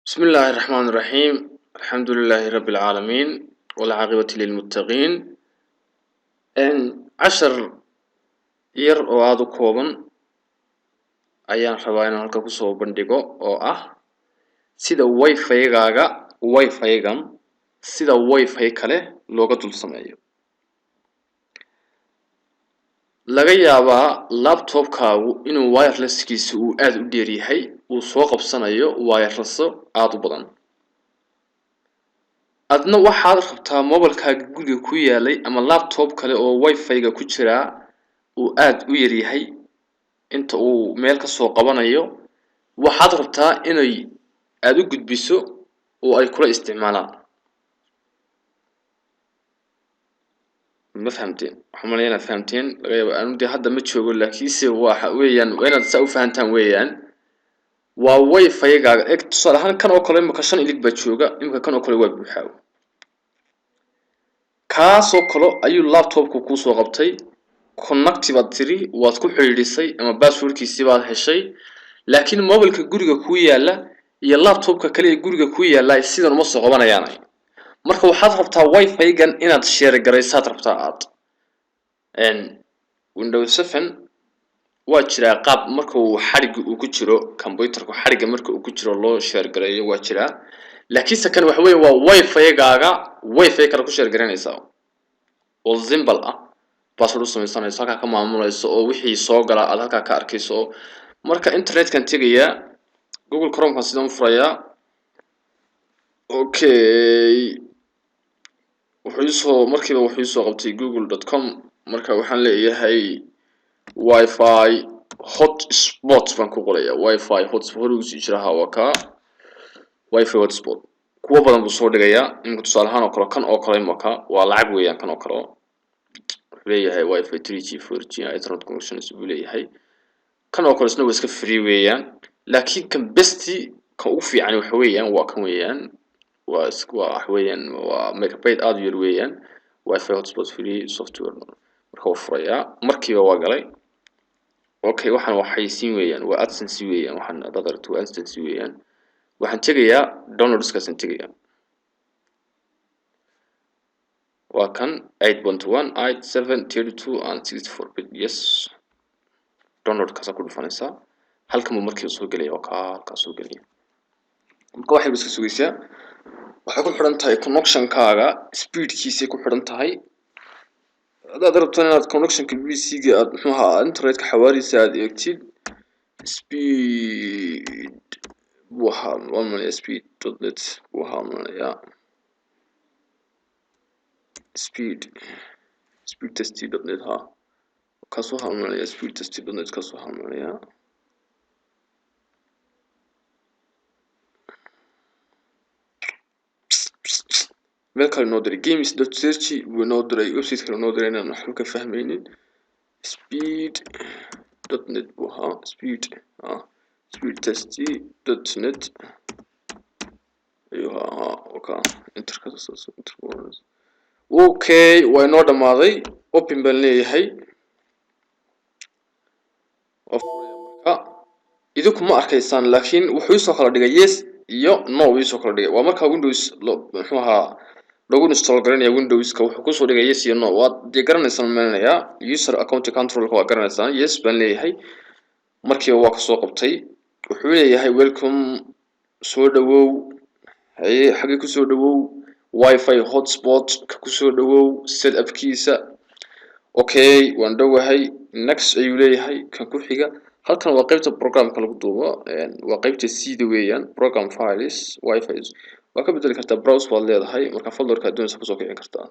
بسم الله الرحمن الرحيم. الحمد لله رب العالمين والعاقبة للمتقين. إن عشر ير وعدو كوبن أيام حوالينا هلك كسو بندقو أو سيدا واي فايغاغا واي فايغام سيدا واي فاي كله لغة السماية laga yaabaa laptop-kaagu inuu wireless-kiisu uu aad u dheer yahay uu soo qabsanayo wireless-o aad u badan adna waxaad rabtaa mobile-kaaga guriga ku yaalay ama laptop kale oo wifi-ga ku jira uu aad u yar yahay inta uu meel ka soo qabanayo waxaad rabtaa inay aad u gudbiso oo ay kula isticmaalaan ما فهمتين حملينا فهمتين غير أنا بدي هذا متشوق ولا كيسي واحد ويان وين تسوي فهمتان ويان وواي فايقا اتصال هان كان أكل إما كشان إليك بتشوقا إما كان أكل ويب بحاول كاس أكله أي لابتوب كوكوس وغبتي كونكتي باتري واتكو حريريسي أما باسورد كيسي بعد هالشيء لكن موبايل كجورجا كويا لا يا لابتوب ككلي جورجا كويا لا يصير نص غبنا يعني marka waxaad rabtaa wifi-gan inaad share garaysaad rabtaa aad Windows 7 waa jira qaab marka uu xariga uu ku jiro computerku xariga marka uu ku jiro loo share gareeyo waa jira laakiin sakan waxa weeye waa wifi-gaaga wifi kale ku share garanaysaa oo simple ah password u samaysanayso halka ka maamulayso oo wixii soo gala aad halka ka arkayso marka internet-kan tagaya Google Chrome kan sidoo furaya okay markiiba wuxuu soo qabtay google.com marka waxaan leeyahay wifi hotspot baan ku qorayaa wifi hotspot uu sii jira hawaka wifi hotspot kuwa badan buu soo dhigayaa in tusaale ahaan oo kale kan oo kale imaka waa lacag weeyaan kan oo kale leeyahay wifi 3G 4G internet connections buu leeyahay kan oo kale isna waa iska free weeyaan laakiin kan besti ka ugu fiican waxa weeyaan waa kan weeyaan وحويان وميجابايت aad u yar weeyaan wifi hotspot free software marka uu furaya markiiba waa galay okay waxaan waxaysiin weeyaan waa AdSense weeyaan waxaan dadartu AdSense weeyaan waxaan tagayaa downloadskaasaan tagayaa waa kan 8.1 8.7 32 and 64 bit yes downloadkaas ku dhufanaysaa halkan markii uu soo galay oo ka soo galay marka waxay iska sugaysaa waxay ku xiran tahay connection-kaaga speed-kiisa ku xiran tahay hadaad rabto inaad connection-ka PC-ga aad muxuu internet-ka xawaarihiisa aad eegtid speed waxa speed.net waxa speed test.net kaas waxa speed test.net kaas waxa ملك النودري games.search ونودري website النودري أنا نحن كفهمين speed.net وها speedtesty.net أيوها أوكا انتركاسس أوكي ونود ماضي open بلني هاي إذاكم ما أركيسان لكن وحيسو خلا دقا yes iyo no wiiso kala dhigay waa marka Windows muxuu lagu install garanaya Windows-ka wuxuu ku soo dhigay yes iyo no waa garanaysan meelaya user account control waa garanaysan yes baan leeyahay markii waa ka soo qabtay wuxuu leeyahay welcome soo dhawow xagee ku soo dhawow wifi hotspot ka ku soo dhawow setup-kiisa okay waan dhawahay next ayuu leeyahay kan ku xiga halkan waa qaybta programka lagu duubo waa qaybta sida weeyaan program files wifi waa ka bedeli kartaa browse baad leedahay marka folderka doonaysa ku soo kicin kartaa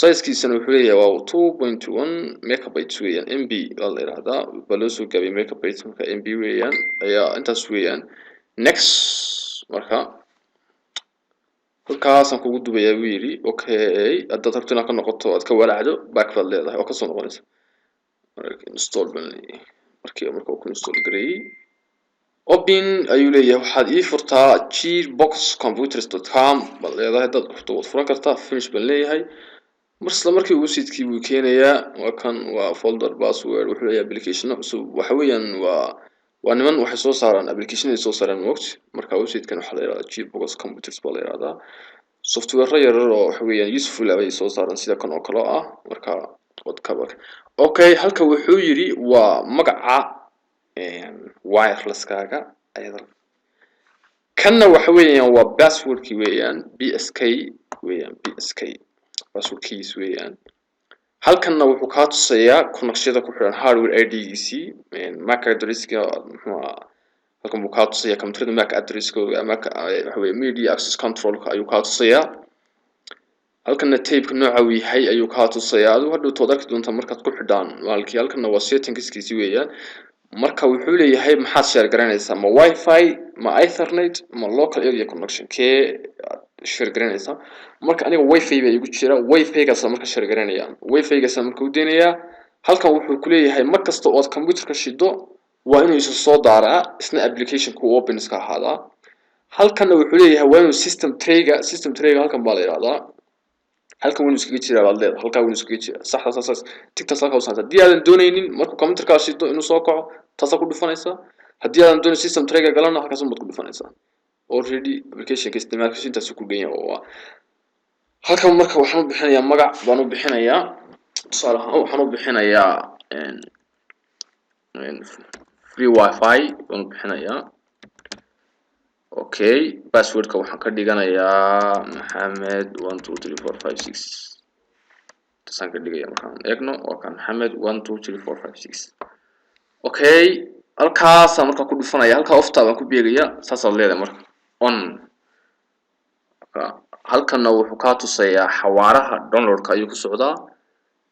size-kiisana wuxuu leeyahay waa 2.1 megabytes weeyaan MB waa la yiraahdaa baloo soo gaabay megabytes marka MB weeyaan ayaa intaas weeyaan next marka halkaasaan kugu duubayaa wiiri okay hadda rabto inaad ka noqoto aad ka walaacdo back baad leedahay oo ka soo noqonaysa install baan markii uu ku install gareeyay open ayuu leeyahay waxaad ii furtaa gearboxcomputers.com bal leedahay dad waxaad furan kartaa finish baan leeyahay markii uu website-kii uu keenayaa waa kan waa folder password wuxuu leeyahay application cusub waxa weeyaan waa niman waxay soo saaraan application ay soo saaraan waqti marka marka website kan waxa la yiraahdaa Gearbox Computers baa la yiraahdaa software yar oo waxa weeyaan useful ah ay soo saaran sida kan oo kale ah marka wad cover okay halka wuxuu yiri waa magaca wireless kaaga ayada kanna waxa weeyaan waa passwordki weeyaan BSK weeyaan BSK passwordkiis weeyaan halkanna wuxuu ka tusayaa connectionada ku xiran hardware IDC MAC addresska halkan buu ka tusayaa computerda MAC addresskooda ama waxa weeye media access control-ka ayuu ka tusayaa halkanna tape-ka nooca uu yahay ayuu ka tusayaa adigu hadhow tood arki doontaa markaad ku xidhaan walkii halkanna waa settingskiisi weeyaan marka wuxuu leeyahay maxaad share garanaysaa ma wifi ma ethernet ma local area connection kee share garanaysaa marka aniga wifi baa igu jira wifi gaas marka share garanayaan wifi gaas marka uu deenayaa halkan wuxuu ku leeyahay mar kasta oo aad computerka shido waa inuu isu soo daaraa isna application ku open iska ahaada halkanna wuxuu leeyahay waa inuu system tray halkan baa la yiraahdaa halkan windows kaga jira baad leedahay halka windows kaga jira sax tigta salka u saarta hadii aadan doonaynin marka computerka shido inuu soo kaco taas ku dhufanaysa hadii aadan doonayn system tray galana halkaas baad ku dhufanaysa already application ka isticmaalkiisa intaas ku geeyan oo halkan marka waxaan u bixinayaa magac baan u bixinayaa tusaale ahaan waxaan u bixinayaa free wifi baan u bixinayaa okay passwordka waxaan ka dhiganayaa Maxamed 123456 taasaan ka dhigayaa markaan eegno waa kan Maxamed 123456 okay halkaas marka ku dhufanaya halka ofta baan ku beegaya saas aad leedahay marka on halkanna wuxuu ka tusayaa xawaaraha downloadka ayuu ku socdaa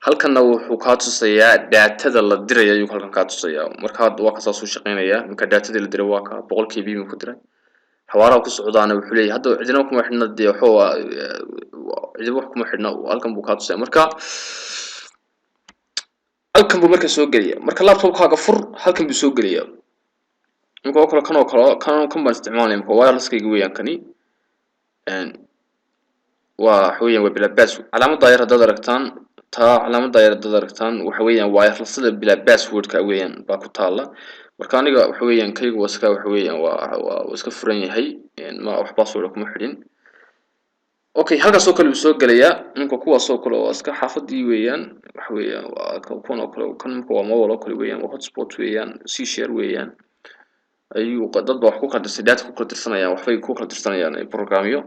halkanna wuxuu ka tusayaa daatada la diray ayuu halkan ka tusayaa marka waa ka soo shaqeynaya marka daatada la diray waa ka 100 KB ku diray xawaaraha ku socdaana wuxuu leeyahay hadda cidina kuma xidhna de cidina wax kuma xidhna halkan buu ka tusayaa marka halkan buu marka soo galiya marka laptopkaaga fur halkan buu soo galiya marka kale kan baan isticmaalay marka wireless-kayga weeyaan kani waxa weeyaan waa bila password calaamada yar hadda aragtaan waxa weeyaan wireless-da bila password-ka weeyaan baa ku taala marka aniga waxa weeyaan kaygu waxa weeyaan waa iska furan yahay ma wax password kuma xidhin okay halkaas oo kale uu soo galaya ninka kuwaas oo kale oo iska xaafadii weeyaan waxa weeyaan waa kan oo kale kan waa mobile oo kale weeyaan waa hotspot weeyaan c share weeyaan ayuu dad wax ku qadirsan data ku qadirsanayaan waxbay ku qadirsanayaan programyo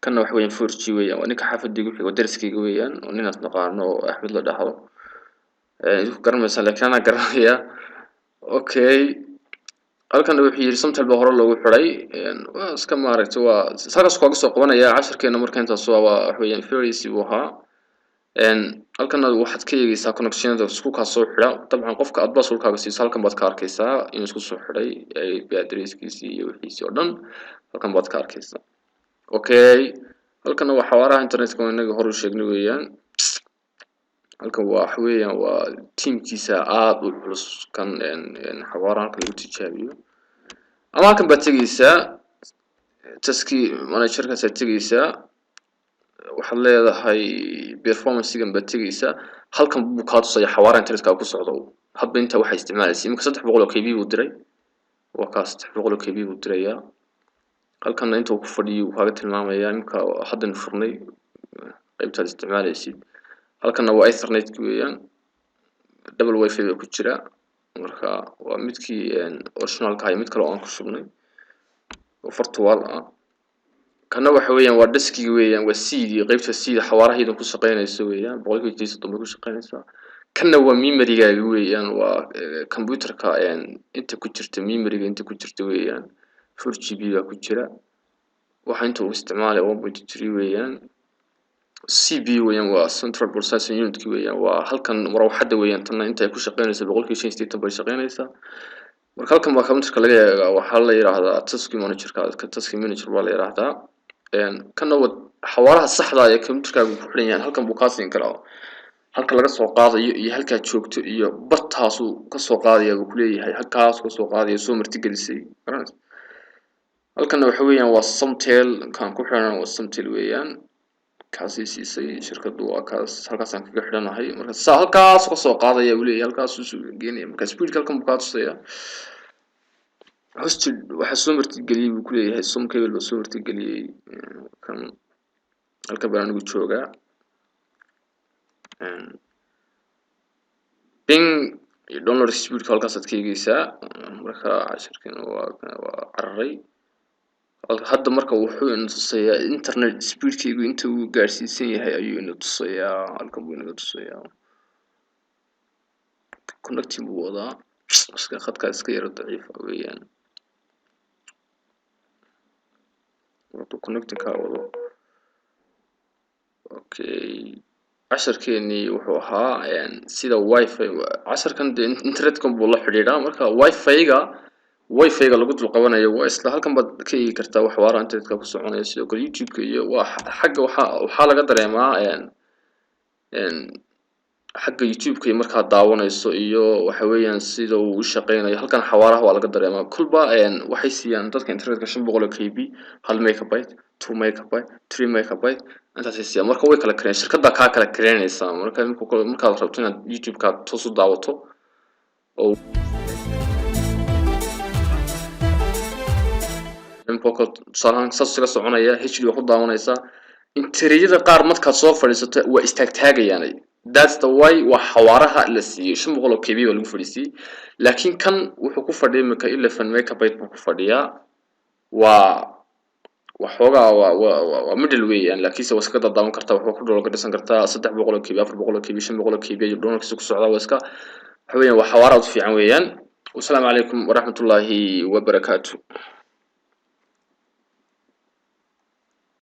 kana wax weeyaan 4G weeyaan waa ninka xaafadii wuxuu dariskayga weeyaan oo ninaas naqaano Axmed la dhaxlo isku garanaysa laakiin ana garanaya okay halkan wuxuu yiri somtal hore loogu xiray waa iska maaragtay waa sagas kooga soo qabanaya 10keena marka intaas waa wax weeyaan ferris buu ahaa halkan waxaad ka eegaysaa connectionada isku ka soo xira dabcan qofka aad passwordkaaga siiso halkan baad ka arkaysaa inuu isku soo xiray IP addresskiisa iyo wixiisa oo dhan halkan baad ka arkaysaa okay halkan waa xawaaraha internetka oo inaga hor u sheegnay weeyaan halkan wax weeyaan waa teamkiisa aad u culus kan xawaaraha lagu tijaabiyo ama halkan baad tagaysaa taski managerka saad tagaysaa waxaad leedahay performance-gan baad tagaysaa halkan buu ka tusayaa xawaaraha internetka ku socdo hadba inta waxa isticmaalaysaa imika 300 KB buu diray waa kaas 300 KB buu diraya halkan inta uu ku fadhiyo waxa tilmaamaya imka hadan furnay qaybta isticmaalaysid halkan waa ethernet weeyaan double wifi ku jira marka waa midkii original-ka ay mid kale oo aan ku sugnay oo virtual ah kana waxa weeyaan waa disk-gi weeyaan waa CD qaybta CD xawaaraheedu ku shaqeynayso weeyaan 130 ku shaqeynaysa kana waa memory-gaaga weeyaan waa computerka inta ku jirta memory-ga inta ku jirta weeyaan 4GB baa ku jira waxa inta uu isticmaalay 1.3 weeyaan CPU weeyaan waa central processing unit weeyaan waa halkan marawaxada weeyaan tan inta ay ku shaqeynayso 180 bay shaqeynaysaa marka halkan waa computerka laga eego waxa la yiraahdaa task manager waa la yiraahdaa kana waa xawaaraha saxda ah ee computerkaagu ku xiran yahay halkan buu ka siin karaa halka laga soo qaadayo iyo halka joogto iyo bartaas uu ka soo qaadayo uu ku leeyahay halkaas ka soo qaadayo soo martigelisay halkan waxa weeyaan waa Somtel kan ku xiran waa Somtel weeyaan kaasi siisay shirkadu waa kaas halkaas aan kaga xiranahay marka halkaas ka soo qaadaya uu leeyahay halkaas uu geenay marka speed halkan buu ka tusaya hosted waxa soo martigeliyay buu ku leeyahay som cable baa soo martigeliyay kan halka baan anigu joogaa ping download speed halkaas aad ka eegaysaa marka cashirkan waa cararay hadda marka wuxuu ina tusayaa internet speedkaygu inta uu gaarsiisan yahay ayuu ina tusayaa halkan buu inaga tusayaa connecting buu wadaa iska khadka iska yar daciif weeyaan wuxuu connecting ka wado okay casharkeeni wuxuu ahaa sida wifi casharkan internetkan buu la xiriiraa marka wifi-ga lagu dul qabanayo waa isla halkan baad ka eegi kartaa wax waara internetka ku soconaya sidoo kale youtube-ka iyo waa xagga waxa laga dareemaa xagga youtube-ka markaa daawanayso iyo waxa weeyaan sida uu u shaqeynayo halkan xawaaraha waa laga dareemaa kulba waxay siiyaan dadka internetka 500 kb 1 megabyte 2 megabyte 3 megabyte intaas ay siiyaan marka way kala kareen shirkadda ka kala kareynaysa markaad rabto inaad youtube-ka toos u daawato oo pocket salaam saas ka soconaya HD ku daawanaysa interiyada qaar markaad soo fadhiisato waa istaagtaagayaan that's the way waa xawaaraha la siiyay 500 kb waa lagu fadhiisay laakiin kan wuxuu ku fadhiyay marka 11 megabyte buu ku fadhiyaa waxoogaa waa middle way laakiin se waska daawan kartaa wuxuu ku download dhisan kartaa 300 kb 400 kb 500 kb iyo downloadkiisa ku socdaa waska waxa weeyaan waa xawaaraad fiican weeyaan والسلام عليكم ورحمة الله وبركاته